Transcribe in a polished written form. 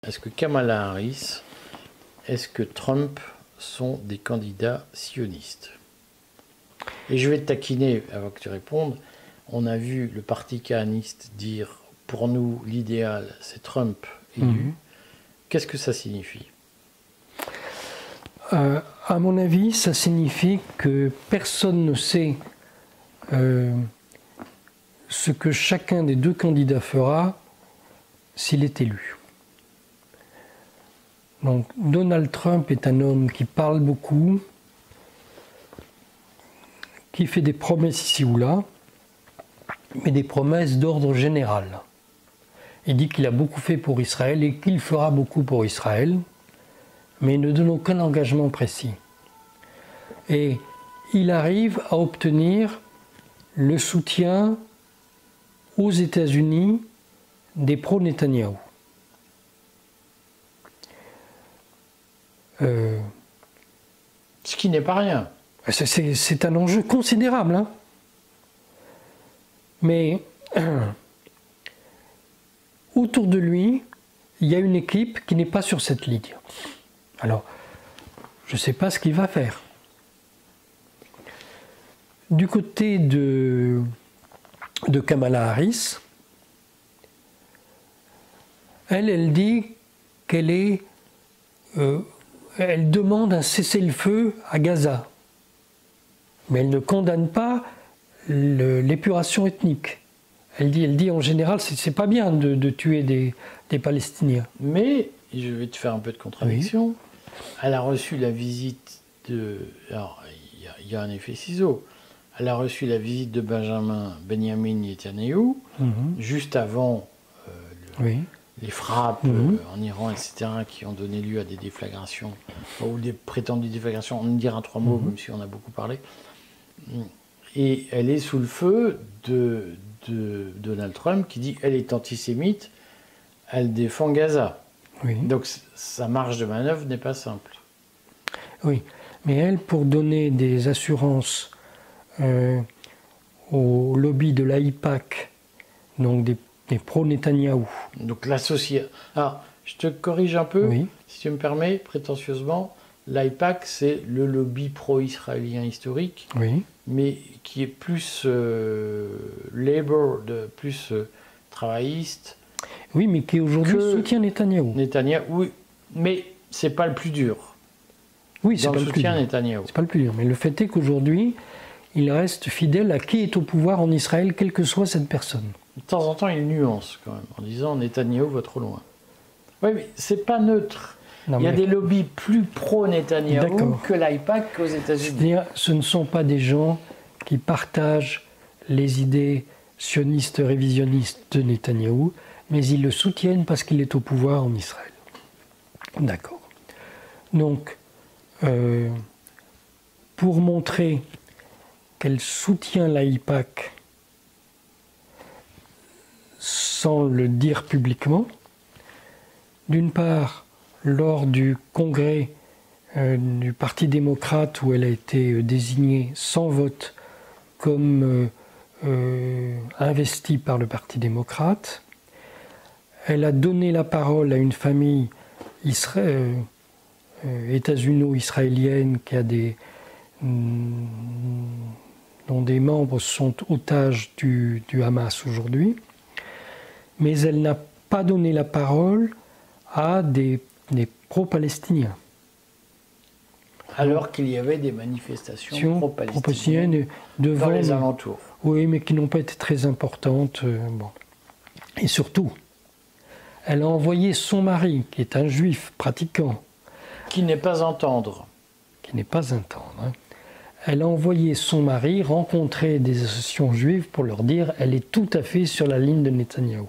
Est-ce que Kamala Harris, est-ce que Trump sont des candidats sionistes? Et je vais te taquiner avant que tu répondes. On a vu le parti kahaniste dire « Pour nous, l'idéal, c'est Trump élu ». Qu'est-ce que ça signifie? À mon avis, ça signifie que personne ne sait ce que chacun des deux candidats fera s'il est élu. Donc Donald Trump est un homme qui parle beaucoup, qui fait des promesses ici ou là, mais des promesses d'ordre général. Il dit qu'il a beaucoup fait pour Israël et qu'il fera beaucoup pour Israël, mais il ne donne aucun engagement précis. Et il arrive à obtenir le soutien aux États-Unis des pro-Netanyahou. Ce qui n'est pas rien. C'est un enjeu considérable. Hein. Mais autour de lui, il y a une équipe qui n'est pas sur cette ligne. Alors, je ne sais pas ce qu'il va faire. Du côté de Kamala Harris, elle dit qu'elle elle demande un cessez-le-feu à Gaza. Mais elle ne condamne pas l'épuration ethnique. Elle dit en général, c'est pas bien de tuer des Palestiniens. Mais, je vais te faire un peu de contradiction, oui. Elle a reçu la visite de... Alors, il y a un effet ciseau. Elle a reçu la visite de Benjamin Netanyahou, juste avant les frappes en Iran, etc., qui ont donné lieu à des déflagrations, ou des prétendues déflagrations, on dira 3 mots, même si on a beaucoup parlé. Et elle est sous le feu de Donald Trump, qui dit elle est antisémite, elle défend Gaza. Oui. Donc sa marge de manœuvre n'est pas simple. Oui, mais elle, pour donner des assurances au lobby de l'AIPAC, donc des pro-Netanyahou. Donc l'association... Alors, je te corrige un peu, si tu me permets, prétentieusement. L'AIPAC, c'est le lobby pro-israélien historique, mais qui est plus labor, plus travailliste. Oui, mais qui aujourd'hui soutient Netanyahou. Netanyahou, oui, mais c'est pas le plus dur. Oui, c'est pas le plus dur. C'est pas le plus dur. Mais le fait est qu'aujourd'hui, il reste fidèle à qui est au pouvoir en Israël, quelle que soit cette personne. De temps en temps, il nuance quand même, en disant Netanyahou va trop loin. Oui, mais c'est pas neutre. Il y a des lobbies plus pro-Netanyahou que l'AIPAC aux États-Unis. C'est-à-dire, ce ne sont pas des gens qui partagent les idées sionistes révisionnistes de Netanyahou, mais ils le soutiennent parce qu'il est au pouvoir en Israël. D'accord. Donc, pour montrer qu'elle soutient l'AIPAC sans le dire publiquement, d'une part, lors du congrès du Parti démocrate où elle a été désignée sans vote comme investie par le Parti démocrate, elle a donné la parole à une famille états-uno-israélienne qui a dont des membres sont otages du Hamas aujourd'hui, mais elle n'a pas donné la parole à des pro-palestiniens. Alors qu'il y avait des manifestations pro-palestiniennes dans les alentours. Oui, mais qui n'ont pas été très importantes. Bon. Et surtout, elle a envoyé son mari, qui est un juif pratiquant. Qui n'est pas entendre. Qui n'est pas entendre. Hein. Elle a envoyé son mari rencontrer des associations juives pour leur dire qu'elle est tout à fait sur la ligne de Netanyahou.